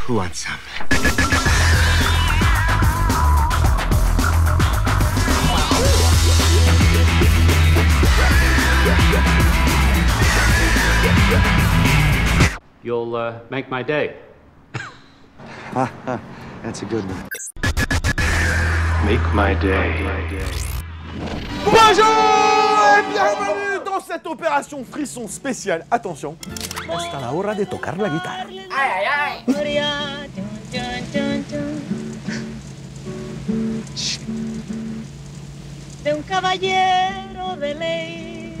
Who wants some? You'll make my day. That's a good one. Make my day. Bonjour et bienvenue dans cette opération frisson spéciale. Attention, hasta la hora de tocar la guitare. De un caballero de ley.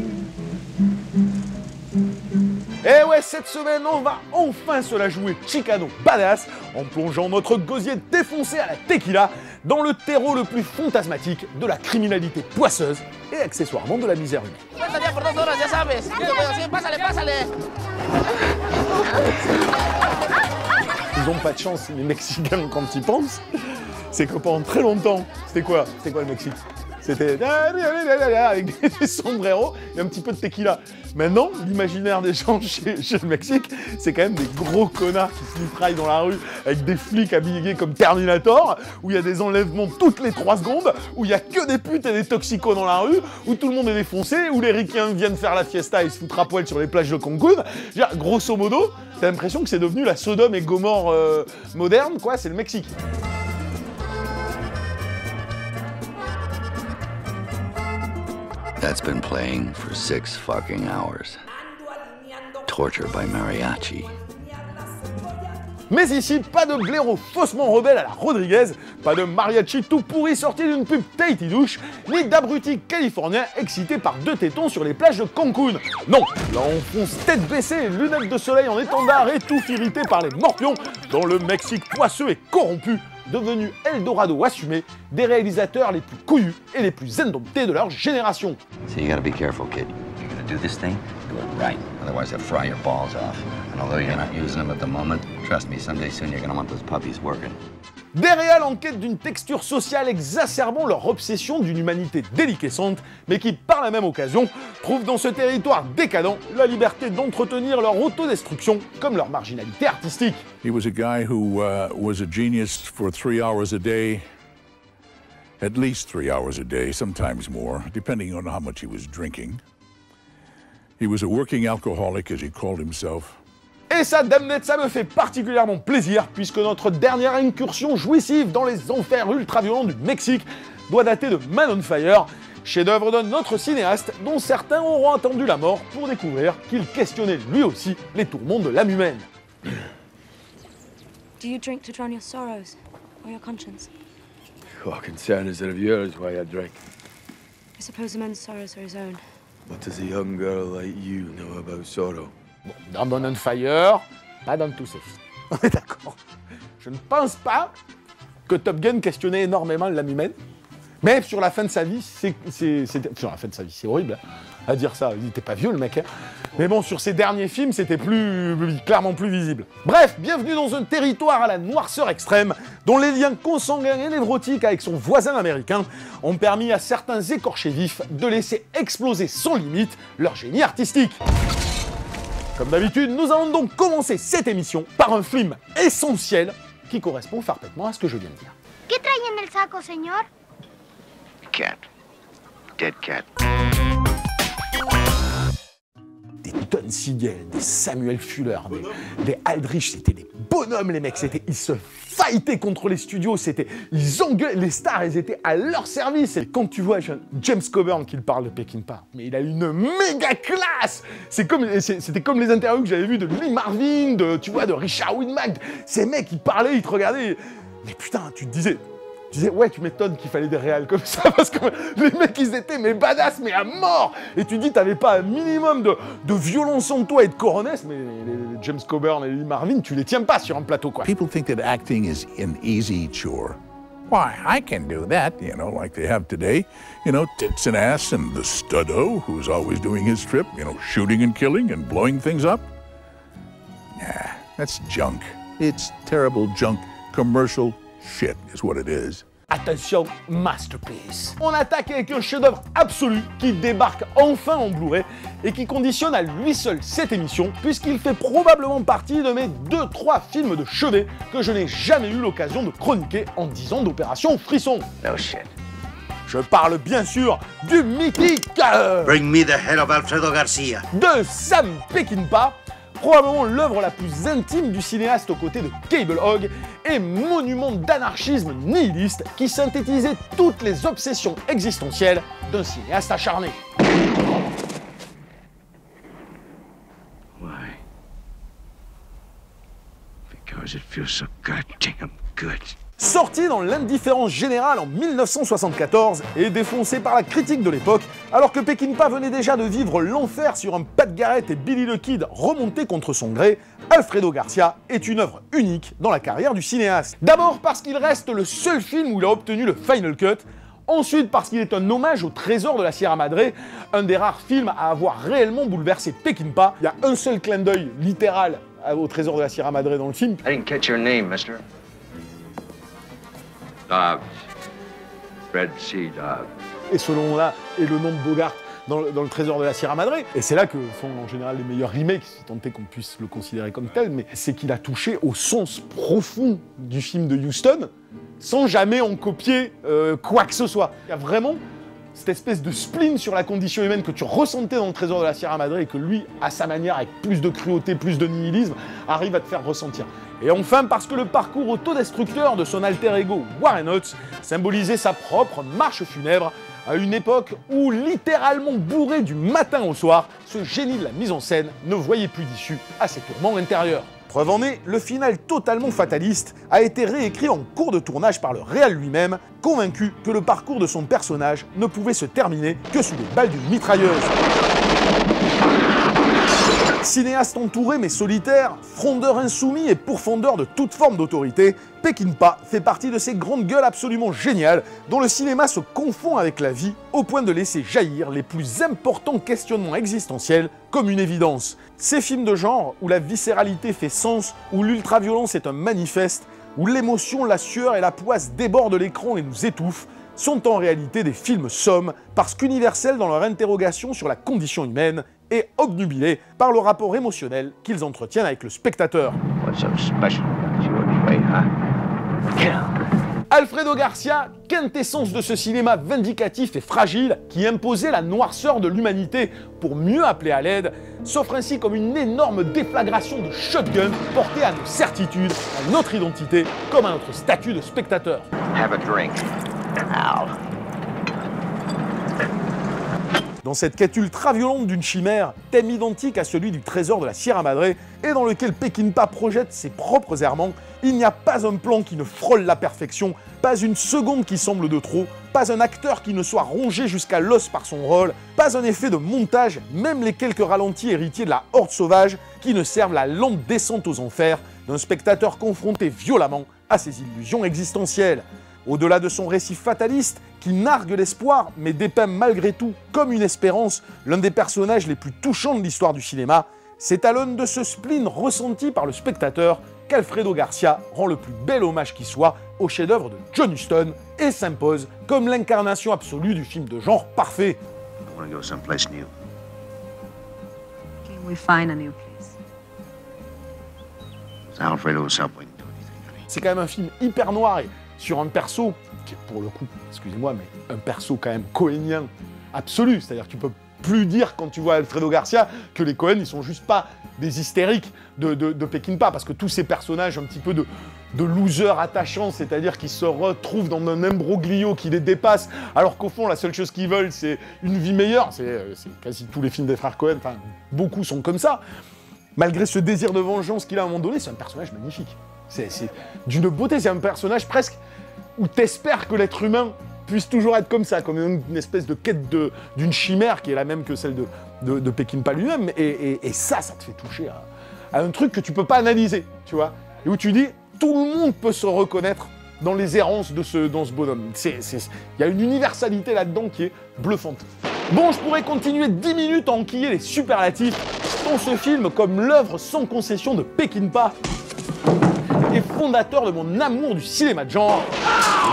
Et ouais, cette semaine, on va enfin se la jouer Chicano badass en plongeant notre gosier défoncé à la tequila dans le terreau le plus fantasmatique de la criminalité poisseuse et accessoirement de la misère humaine. Ils ont pas de chance, les Mexicains, quand ils pensent. C'est que pendant très longtemps, c'était quoi le Mexique? C'était avec des sombreros et un petit peu de tequila. Maintenant, l'imaginaire des gens chez le Mexique, c'est quand même des gros connards qui se mitraillent dans la rue avec des flics habillés comme Terminator, où il y a des enlèvements toutes les 3 secondes, où il y a que des putes et des toxicos dans la rue, où tout le monde est défoncé, où les ricains viennent faire la fiesta et se foutre à poil sur les plages de Cancun. Grosso modo, t'as l'impression que c'est devenu la Sodome et Gomorre moderne, quoi, c'est le Mexique. That's been playing for 6 fucking hours. Torture by mariachi. Mais ici, pas de blaireau faussement rebelle à la Rodriguez, pas de mariachi tout pourri sorti d'une pub Tahiti douche, ni d'abrutis californiens excités par 2 tétons sur les plages de Cancun. Non, là on fonce tête baissée, lunettes de soleil en étendard et tout irrité par les morpions dans le Mexique poisseux et corrompu, devenu Eldorado assumé des réalisateurs les plus couillus et les plus indomptés de leur génération. So you gotta be careful, kid. You're gonna do this thing, do it right. Otherwise they'll fry your balls off. And although you're not using them at the moment, trust me, someday soon you're gonna want those puppies working. Des réals en quête d'une texture sociale exacerbant leur obsession d'une humanité déliquescente, mais qui, par la même occasion, trouvent dans ce territoire décadent la liberté d'entretenir leur autodestruction comme leur marginalité artistique. He was a guy who was a genius for 3 hours a day, at least 3 hours a day, sometimes more, depending on how much he was drinking. He was a working alcoholic, as he called himself. Et ça, damnette, ça me fait particulièrement plaisir, puisque notre dernière incursion jouissive dans les enfers ultra-violents du Mexique doit dater de Man on Fire, chef-d'œuvre de notre cinéaste, dont certains auront attendu la mort pour découvrir qu'il questionnait lui aussi les tourments de l'âme humaine. Do you drink to drown your sorrows or your conscience? What concern is it of yours why I drink? I suppose a man's sorrows are his own. What does a young girl like you know about sorrow? Bon, dans Man on Fire, pas dans tous ces films. On est d'accord. Je ne pense pas que Top Gun questionnait énormément l'âme humaine, mais sur la fin de sa vie, sur la fin de sa vie, c'est horrible hein, à dire ça. Il était pas vieux le mec, hein. Mais bon, sur ses derniers films, c'était clairement plus visible. Bref, bienvenue dans un territoire à la noirceur extrême, dont les liens consanguins et névrotiques avec son voisin américain ont permis à certains écorchés vifs de laisser exploser sans limite leur génie artistique. Comme d'habitude, nous allons donc commencer cette émission par un film essentiel qui correspond parfaitement à ce que je viens de dire. ¿Qué trae en el saco, señor? Cat. Dead cat. Des Don Siegel, des Samuel Fuller, des Aldrich, c'était des bonhommes les mecs, ils se fightaient contre les studios, ils engueulaient, les stars, ils étaient à leur service. Et quand tu vois James Coburn qui parle de Peckinpah, mais il a une méga classe. C'était comme les interviews que j'avais vues de Lee Marvin, de Richard Widmark. Ces mecs, ils parlaient, ils te regardaient. Mais putain, tu te disais, ouais, tu m'étonnes qu'il fallait des réals comme ça, parce que les mecs, ils étaient mais badass, mais à mort. Et tu dis, t'avais pas un minimum de violence en toi et de coronesse, mais les James Coburn et Lee Marvin, tu les tiens pas sur un plateau, quoi. People think that acting is an easy chore. Why, I can do that, like they have today. Tits and ass and the studdo who's always doing his trip, shooting and killing and blowing things up. Nah, that's junk. It's terrible junk. Commercial shit is what it is. Attention, masterpiece. On attaque avec un chef-d'œuvre absolu qui débarque enfin en Blu-ray et qui conditionne à lui seul cette émission puisqu'il fait probablement partie de mes 2-3 films de chevet que je n'ai jamais eu l'occasion de chroniquer en 10 ans d'opération Frisson. No shit. Je parle bien sûr du mythique Bring me the head of Alfredo Garcia. de Sam Peckinpah, probablement l'œuvre la plus intime du cinéaste aux côtés de Cable Hogg et monument d'anarchisme nihiliste qui synthétisait toutes les obsessions existentielles d'un cinéaste acharné. Why? Because it feels so goddamn good. Sorti dans l'indifférence générale en 1974 et défoncé par la critique de l'époque, alors que Peckinpah venait déjà de vivre l'enfer sur un Pat Garrett et Billy the Kid remontés contre son gré, Alfredo Garcia est une œuvre unique dans la carrière du cinéaste. D'abord parce qu'il reste le seul film où il a obtenu le Final Cut, ensuite parce qu'il est un hommage au Trésor de la Sierra Madre, un des rares films à avoir réellement bouleversé Peckinpah. Il y a un seul clin d'œil littéral au Trésor de la Sierra Madre dans le film. I didn't catch your name, mister. Dobbs. Fred C. Dobbs. Et ce nom-là est le nom de Bogart dans le Trésor de la Sierra Madre. Et c'est là que font en général les meilleurs remakes, si tant est qu'on puisse le considérer comme tel, mais c'est qu'il a touché au sens profond du film de Huston, sans jamais en copier quoi que ce soit. Il y a vraiment cette espèce de spleen sur la condition humaine que tu ressentais dans le Trésor de la Sierra Madre et que lui, à sa manière, avec plus de cruauté, plus de nihilisme, arrive à te faire ressentir. Et enfin, parce que le parcours autodestructeur de son alter ego Warren Oates symbolisait sa propre marche funèbre à une époque où, littéralement bourré du matin au soir, ce génie de la mise en scène ne voyait plus d'issue à ses tourments intérieurs. Preuve en est, le final totalement fataliste a été réécrit en cours de tournage par le réal lui-même, convaincu que le parcours de son personnage ne pouvait se terminer que sous les balles d'une mitrailleuse. Cinéaste entouré mais solitaire, frondeur insoumis et pourfendeur de toute forme d'autorité, Peckinpah fait partie de ces grandes gueules absolument géniales dont le cinéma se confond avec la vie au point de laisser jaillir les plus importants questionnements existentiels comme une évidence. Ces films de genre où la viscéralité fait sens, où l'ultraviolence est un manifeste, où l'émotion, la sueur et la poisse débordent l'écran et nous étouffent, sont en réalité des films sommes parce qu'universels dans leur interrogation sur la condition humaine et obnubilés par le rapport émotionnel qu'ils entretiennent avec le spectateur. What's so special about you anyway, huh? Kill. Alfredo Garcia, quintessence de ce cinéma vindicatif et fragile qui imposait la noirceur de l'humanité pour mieux appeler à l'aide, s'offre ainsi comme une énorme déflagration de shotgun portée à nos certitudes, à notre identité, comme à notre statut de spectateur. Have a drink. Ow. Dans cette quête ultra-violente d'une chimère, thème identique à celui du Trésor de la Sierra Madre, et dans lequel Peckinpah projette ses propres errements, il n'y a pas un plan qui ne frôle la perfection, pas une seconde qui semble de trop, pas un acteur qui ne soit rongé jusqu'à l'os par son rôle, pas un effet de montage, même les quelques ralentis héritiers de la horde sauvage, qui ne servent la lente descente aux enfers d'un spectateur confronté violemment à ses illusions existentielles. Au-delà de son récit fataliste, qui nargue l'espoir, mais dépeint malgré tout, comme une espérance, l'un des personnages les plus touchants de l'histoire du cinéma, c'est à l'aune de ce spleen ressenti par le spectateur qu'Alfredo Garcia rend le plus bel hommage qui soit au chef-d'œuvre de John Huston et s'impose comme l'incarnation absolue du film de genre parfait. I want to go someplace new. Can we find a new place? Alfredo's help, we can do anything, honey. C'est quand même un film hyper noir et sur un perso qui est pour le coup, excusez-moi, mais un perso quand même cohénien absolu. C'est-à-dire que tu peux plus dire quand tu vois Alfredo Garcia que les Cohen ils sont juste pas des hystériques de Peckinpah, parce que tous ces personnages un petit peu de losers attachants, c'est-à-dire qu'ils se retrouvent dans un imbroglio qui les dépasse, alors qu'au fond la seule chose qu'ils veulent c'est une vie meilleure. C'est quasi tous les films des frères Cohen, enfin beaucoup sont comme ça. Malgré ce désir de vengeance qu'il a à un moment donné, c'est un personnage magnifique. C'est d'une beauté, c'est un personnage presque où t'espères que l'être humain puisse toujours être comme ça, comme une espèce de quête d'une chimère qui est la même que celle de Peckinpah lui-même, et ça te fait toucher à un truc que tu peux pas analyser, tu vois, et où tu dis, tout le monde peut se reconnaître dans les errances dans ce bonhomme. Il y a une universalité là-dedans qui est bluffante. Bon, je pourrais continuer 10 minutes à enquiller les superlatifs dans ce film comme l'œuvre sans concession de Peckinpah et fondateur de mon amour du cinéma de genre,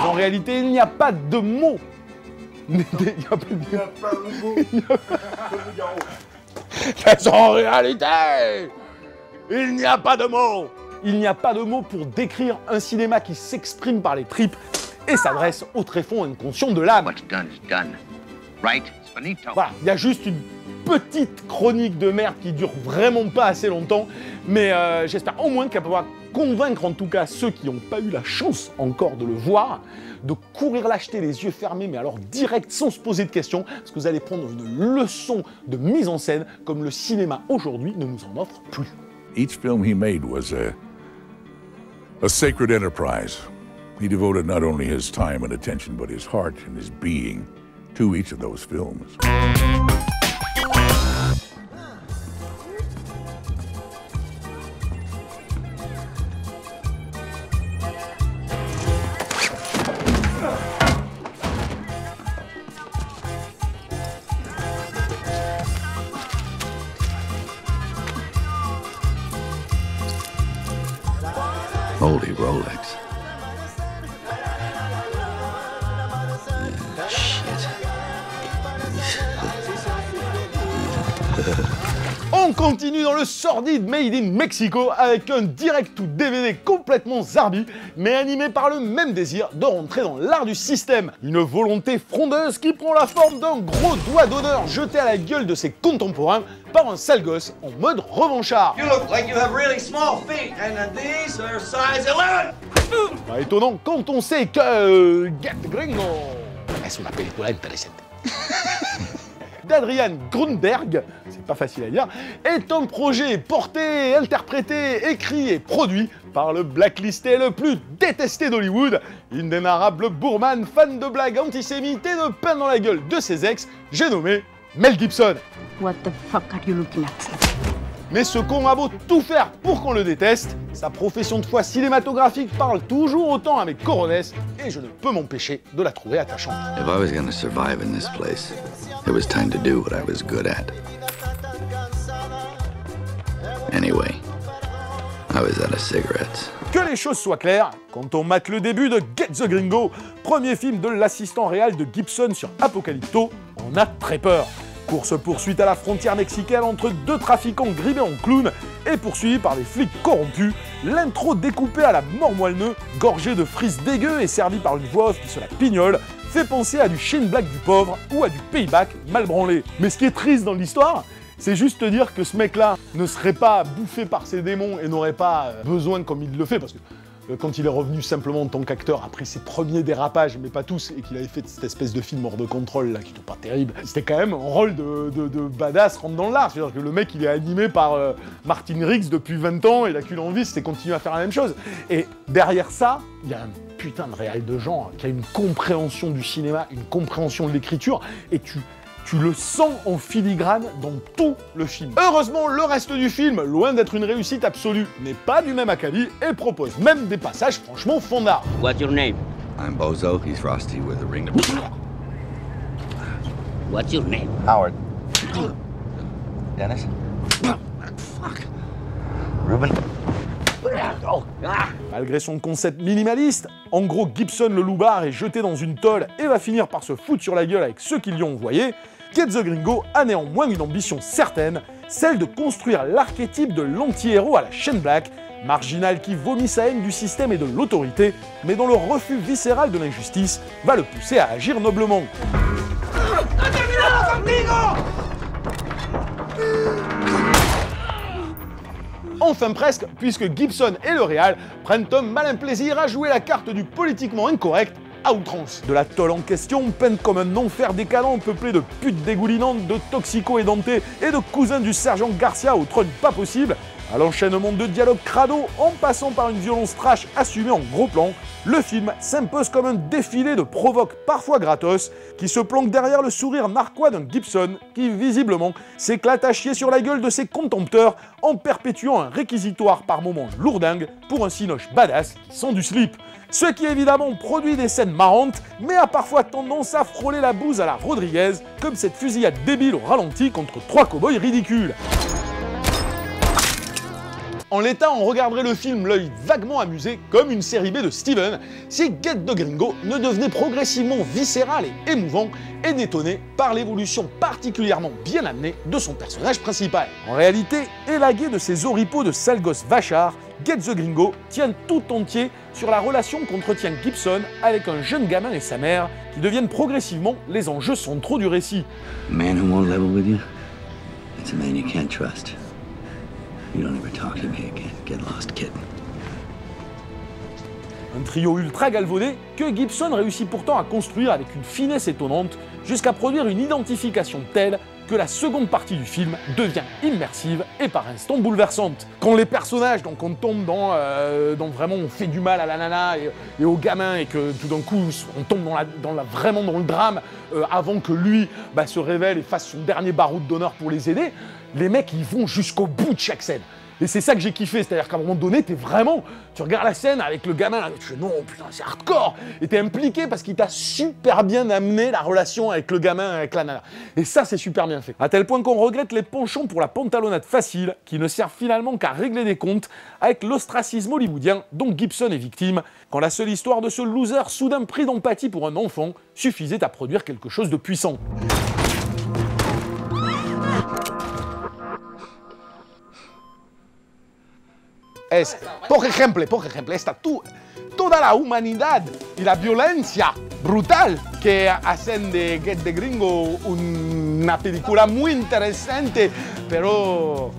En réalité, il n'y a pas de mots. Il n'y a pas de mots. En réalité, il n'y a pas de mots. Il n'y a pas de mots pour décrire un cinéma qui s'exprime par les tripes et s'adresse au tréfonds inconscient de l'âme. What's done is done. Right? It's finito. Voilà, il y a juste une petite chronique de merde qui dure vraiment pas assez longtemps, mais j'espère au moins qu'elle pourra convaincre en tout cas ceux qui n'ont pas eu la chance encore de le voir, de courir l'acheter les yeux fermés, mais alors direct, sans se poser de questions, parce que vous allez prendre une leçon de mise en scène comme le cinéma aujourd'hui ne nous en offre plus. Each film he made was a sacred enterprise. He devoted not only his time and attention, but his heart and his being to each of those films. Holy Rolex. On continue dans le sordide Made in Mexico avec un direct ou DVD complètement zarbi, mais animé par le même désir de rentrer dans l'art du système. Une volonté frondeuse qui prend la forme d'un gros doigt d'honneur jeté à la gueule de ses contemporains par un sale gosse en mode revanchard. You look like you have really small feet, and these are size 11. Pas étonnant quand on sait que Get Gringo es una película interesante. D'Adrian Grunberg, c'est pas facile à dire, est un projet porté, interprété, écrit et produit par le blacklisté le plus détesté d'Hollywood, indénarrable bourman fan de blagues antisémites et de pain dans la gueule de ses ex, j'ai nommé Mel Gibson. What the fuck are you looking at? Mais ce con a beau tout faire pour qu'on le déteste, sa profession de foi cinématographique parle toujours autant à mes coronets et je ne peux m'empêcher de la trouver attachante. If I was gonna survive in this place, it was time to do what I was good at. Anyway, I was out of cigarettes. Que les choses soient claires, quand on mate le début de Get the Gringo, premier film de l'assistant réel de Gibson sur Apocalypto, on a très peur. Course-poursuite à la frontière mexicaine entre deux trafiquants grimés en clown et poursuivis par des flics corrompus, l'intro découpée à la mort moelleux, gorgée de frises dégueu et servie par une voix off qui se la pignole, fait penser à du Shane Black du pauvre ou à du Payback mal branlé. Mais ce qui est triste dans l'histoire, c'est juste te dire que ce mec-là ne serait pas bouffé par ses démons et n'aurait pas besoin comme il le fait, parce que quand il est revenu simplement en tant qu'acteur après ses premiers dérapages, mais pas tous, et qu'il avait fait cette espèce de film hors de contrôle là, qui n'était pas terrible, c'était quand même un rôle de badass rentre dans l'art. C'est-à-dire que le mec, il est animé par Martin Riggs depuis 20 ans, et la qu'une envie, c'était continuer à faire la même chose. Et derrière ça, il y a un putain de réel de genre qui a une compréhension du cinéma, une compréhension de l'écriture, et tu le sens en filigrane dans tout le film. Heureusement, le reste du film, loin d'être une réussite absolue, n'est pas du même acabit et propose même des passages franchement fondards. What's your name? I'm Bozo, he's Frosty with a ring to... What's your name? Howard. Dennis? Fuck. Ruben? Malgré son concept minimaliste, en gros Gibson le loupard est jeté dans une tôle et va finir par se foutre sur la gueule avec ceux qui lui ont envoyé, Get the Gringo a néanmoins une ambition certaine, celle de construire l'archétype de l'anti-héros à la Shane Black, marginal qui vomit sa haine du système et de l'autorité, mais dont le refus viscéral de l'injustice va le pousser à agir noblement. Enfin presque, puisque Gibson et le réal prennent un malin plaisir à jouer la carte du politiquement incorrect à outrance. De la tôle en question, peinte comme un enfer décadent peuplé de putes dégoulinantes, de toxico-édentés et de cousins du sergent Garcia au trône pas possible, à l'enchaînement de dialogues crado en passant par une violence trash assumée en gros plan, le film s'impose comme un défilé de provoques parfois gratos qui se planquent derrière le sourire narquois d'un Gibson qui, visiblement, s'éclate à chier sur la gueule de ses contempteurs en perpétuant un réquisitoire par moments lourdingue pour un cinoche badass qui sent du slip. Ce qui évidemment produit des scènes marrantes, mais a parfois tendance à frôler la bouse à la Rodriguez, comme cette fusillade débile au ralenti contre trois cow-boys ridicules. En l'état, on regarderait le film l'œil vaguement amusé, comme une série B de Steven, si Get the Gringo ne devenait progressivement viscéral et émouvant, et détonné par l'évolution particulièrement bien amenée de son personnage principal. En réalité, élagué de ses oripeaux de sale gosse vachard, Get the Gringo tient tout entier sur la relation qu'entretient Gibson avec un jeune gamin et sa mère, qui deviennent progressivement les enjeux centraux du récit. A man who won't level with you, it's a man you can't trust. You don't ever talk to me again. Get lost, kid. Un trio ultra galvaudé que Gibson réussit pourtant à construire avec une finesse étonnante jusqu'à produire une identification telle que la seconde partie du film devient immersive et par instants bouleversante. Quand les personnages, donc on tombe dans vraiment on fait du mal à la nana et au gamin et que tout d'un coup on tombe vraiment dans le drame avant que lui se révèle et fasse son dernier baroud d'honneur pour les aider, les mecs ils vont jusqu'au bout de chaque scène. Et c'est ça que j'ai kiffé, c'est-à-dire qu'à un moment donné, tu regardes la scène avec le gamin, tu fais non, putain, c'est hardcore. Et t'es impliqué parce qu'il t'a super bien amené la relation avec le gamin, avec la nana. Et ça, c'est super bien fait. À tel point qu'on regrette les penchants pour la pantalonnade facile, qui ne servent finalement qu'à régler des comptes avec l'ostracisme hollywoodien dont Gibson est victime, quand la seule histoire de ce loser soudain pris d'empathie pour un enfant suffisait à produire quelque chose de puissant. Por ejemplo, está toda la humanidad y la violencia brutal que hacen de Get the Gringo una película muy interesante, pero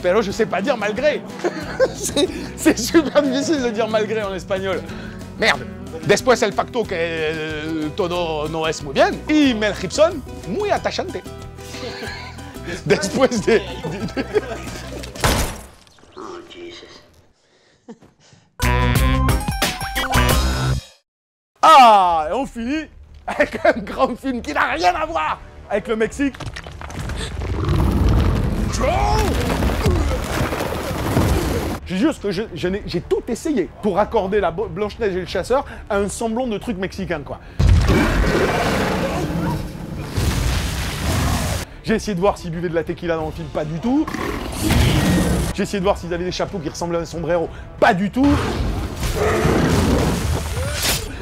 je sais pas dire malgré. C'est super difficile de dire malgré en espagnol. Merde. Después el facto que todo no es muy bien y Mel Gibson muy attachante. Después de... Ah, et on finit avec un grand film qui n'a rien à voir avec le Mexique. J'ai juste que j'ai tout essayé pour accorder la Blanche-Neige et le chasseur à un semblant de truc mexicain, quoi. J'ai essayé de voir s'ils buvaient de la tequila dans le film, pas du tout. J'ai essayé de voir s'ils avaient des chapeaux qui ressemblaient à un sombrero, pas du tout.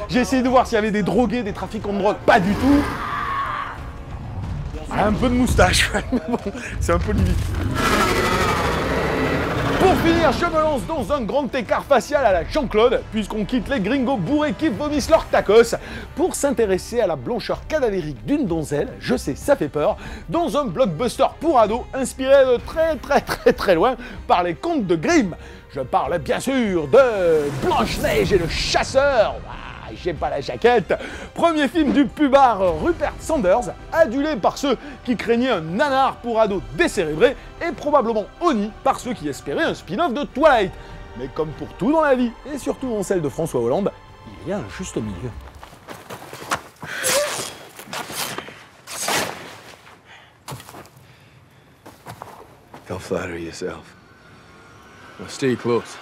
J'ai essayé de voir s'il y avait des drogués, des trafiquants de drogue, pas du tout. Un peu de moustache, mais bon, c'est un peu limite. Pour finir, je me lance dans un grand écart facial à la Jean-Claude, puisqu'on quitte les gringos bourrés qui vomissent leurs tacos, pour s'intéresser à la blancheur cadavérique d'une donzelle, je sais, ça fait peur, dans un blockbuster pour ados inspiré de très loin par les contes de Grimm. Je parle bien sûr de Blanche-Neige et le chasseur. J'ai pas la jaquette. Premier film du pubard Rupert Sanders, adulé par ceux qui craignaient un nanar pour ados décérébrés et probablement honni par ceux qui espéraient un spin-off de Twilight. Mais comme pour tout dans la vie, et surtout dans celle de François Hollande, il y a un juste milieu. Don't flatter yourself. Now stay close.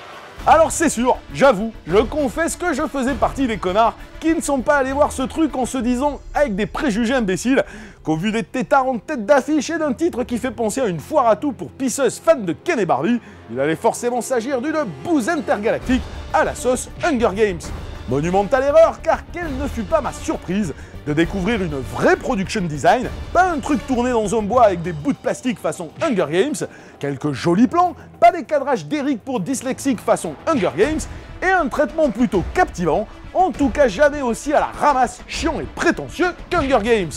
Alors c'est sûr, j'avoue, je confesse que je faisais partie des connards qui ne sont pas allés voir ce truc en se disant, avec des préjugés imbéciles, qu'au vu des têtards en tête d'affiche et d'un titre qui fait penser à une foire à tout pour pisseuses fans de Ken et Barbie, il allait forcément s'agir d'une bouse intergalactique à la sauce Hunger Games. Monumentale erreur, car quelle ne fut pas ma surprise de découvrir une vraie production design, pas un truc tourné dans un bois avec des bouts de plastique façon Hunger Games, quelques jolis plans, pas des cadrages d'Eric pour dyslexique façon Hunger Games, et un traitement plutôt captivant, en tout cas jamais aussi à la ramasse, chiant et prétentieux qu'Hunger Games.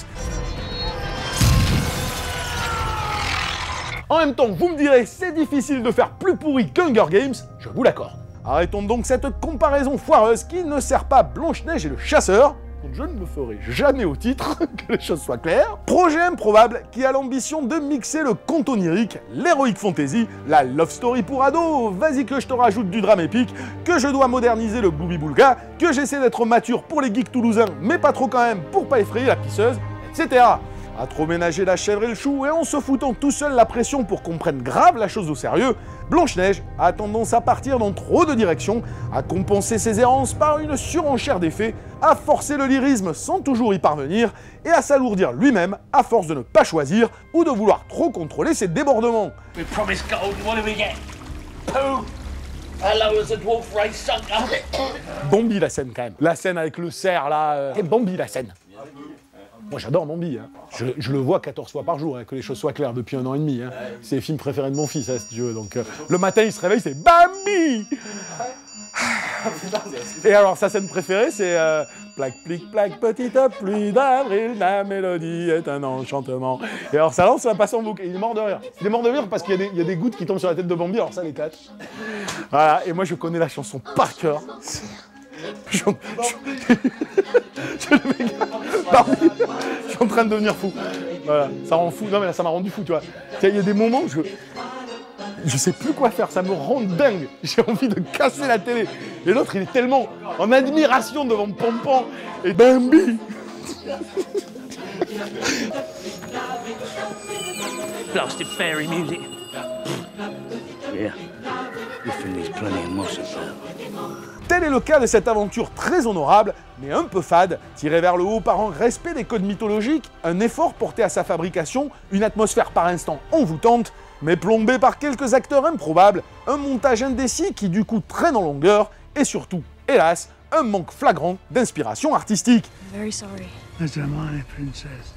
En même temps, vous me direz, c'est difficile de faire plus pourri qu'Hunger Games, je vous l'accorde. Arrêtons donc cette comparaison foireuse qui ne sert pas Blanche-Neige et le chasseur, dont je ne me ferai jamais au titre, que les choses soient claires. Projet improbable qui a l'ambition de mixer le conte onirique, l'heroic fantasy, la love story pour ados, vas-y que je te rajoute du drame épique, que je dois moderniser le booby-boulga, que j'essaie d'être mature pour les geeks toulousains, mais pas trop quand même pour pas effrayer la pisseuse, etc. À trop ménager la chèvre et le chou et en se foutant tout seul la pression pour qu'on prenne grave la chose au sérieux, Blanche-Neige a tendance à partir dans trop de directions, à compenser ses errances par une surenchère d'effets, à forcer le lyrisme sans toujours y parvenir et à s'alourdir lui-même à force de ne pas choisir ou de vouloir trop contrôler ses débordements. Bambi la scène quand même. La scène avec le cerf là. Et Bambi la scène. Moi j'adore Bambi. Hein. Je le vois 14 fois par jour, hein, que les choses soient claires, depuis 1 an et demi. Hein. C'est le film préféré de mon fils, hein, si tu veux. Donc le matin il se réveille, c'est Bambi. Et alors sa scène préférée c'est plaque, plic, plaque, petite pluie d'avril, la mélodie est un enchantement. Et alors ça lance, ça passe en boucle. Et il est mort de rire. Il est mort de rire parce qu'il y a des gouttes qui tombent sur la tête de Bambi, alors ça l'éclate. Voilà, et moi je connais la chanson par cœur. Je suis en train de devenir fou. Voilà, ça rend fou. Non mais là ça m'a rendu fou, tu vois. Il y a des moments où je sais plus quoi faire, ça me rend dingue. J'ai envie de casser la télé. Et l'autre, il est tellement en admiration devant Pampan et Bambi. Plastic fairy music. Yeah, this film needs plenty of motion. Tel est le cas de cette aventure très honorable, mais un peu fade, tirée vers le haut par un respect des codes mythologiques, un effort porté à sa fabrication, une atmosphère par instant envoûtante, mais plombée par quelques acteurs improbables, un montage indécis qui du coup traîne en longueur, et surtout, hélas, un manque flagrant d'inspiration artistique. Very sorry. As am I, princess.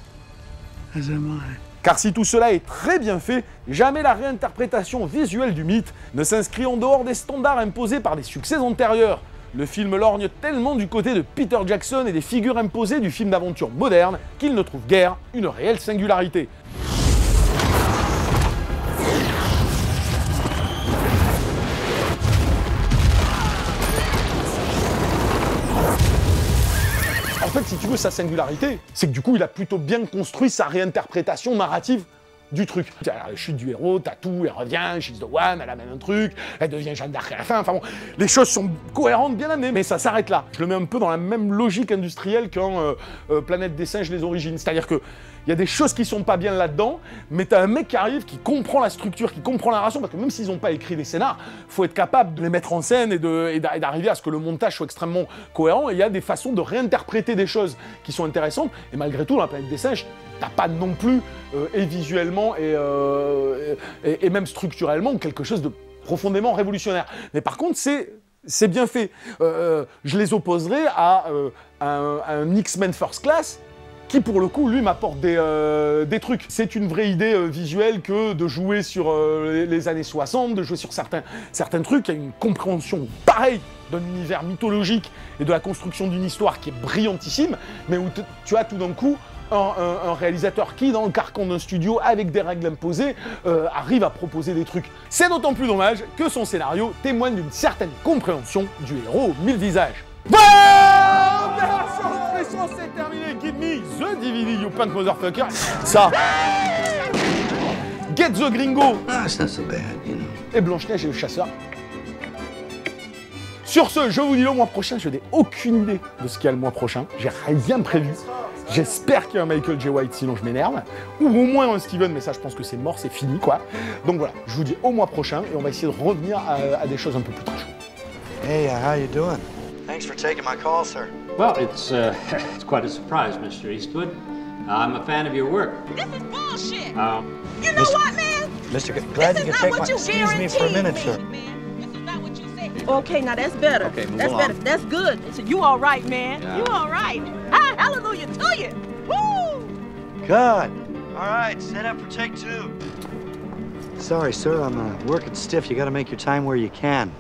As am I. Car si tout cela est très bien fait, jamais la réinterprétation visuelle du mythe ne s'inscrit en dehors des standards imposés par des succès antérieurs. Le film lorgne tellement du côté de Peter Jackson et des figures imposées du film d'aventure moderne qu'il ne trouve guère une réelle singularité. En fait, si tu veux, sa singularité, c'est que du coup, il a plutôt bien construit sa réinterprétation narrative du truc. La chute du héros, t'as tout, elle revient, she's the one, elle amène un truc, elle devient Jeanne d'Arc à la fin, enfin bon, les choses sont cohérentes, bien amenées, mais ça s'arrête là. Je le mets un peu dans la même logique industrielle qu'en Planète des singes, les origines, c'est-à-dire que il y a des choses qui sont pas bien là-dedans, mais t'as un mec qui arrive, qui comprend la structure, qui comprend la narration, parce que même s'ils n'ont pas écrit des scénars, faut être capable de les mettre en scène et d'arriver à ce que le montage soit extrêmement cohérent, et il y a des façons de réinterpréter des choses qui sont intéressantes, et malgré tout, dans la Planète des singes, t'as pas non plus, et visuellement, et même structurellement, quelque chose de profondément révolutionnaire. Mais par contre, c'est bien fait. Je les opposerai à un X-Men First Class, qui pour le coup, lui, m'apporte des trucs. C'est une vraie idée visuelle que de jouer sur les années 60, de jouer sur certains trucs. Il y a une compréhension pareille d'un univers mythologique et de la construction d'une histoire qui est brillantissime, mais où tu as tout d'un coup un réalisateur qui, dans le carcan d'un studio, avec des règles imposées, arrive à proposer des trucs. C'est d'autant plus dommage que son scénario témoigne d'une certaine compréhension du héros aux 1000 visages. C'est terminé, give me the DVD, you punk motherfucker. Ça. Get the Gringo. That's not so bad, you know. Et Blanche-Neige et le chasseur. Sur ce, je vous dis le mois prochain, je n'ai aucune idée de ce qu'il y a le mois prochain. J'ai rien prévu. J'espère qu'il y a un Michael J. White, sinon je m'énerve. Ou au moins un Steven, mais ça je pense que c'est mort, c'est fini quoi. Donc voilà, je vous dis au mois prochain et on va essayer de revenir à des choses un peu plus trash. Hey, how you doing? Thanks for taking my call, sir. Well, it's quite a surprise, Mr. Eastwood. I'm a fan of your work. This is bullshit. You know what, man? Mr. Glad you could take my... Excuse me for a minute, sir. Okay, now that's better. Okay, move that's along. better. That's good. So you all right, man. Yeah. You all right. Ah, hallelujah to you. Woo! Good. All right, set up for take 2. Sorry, sir, I'm working stiff. You gotta make your time where you can.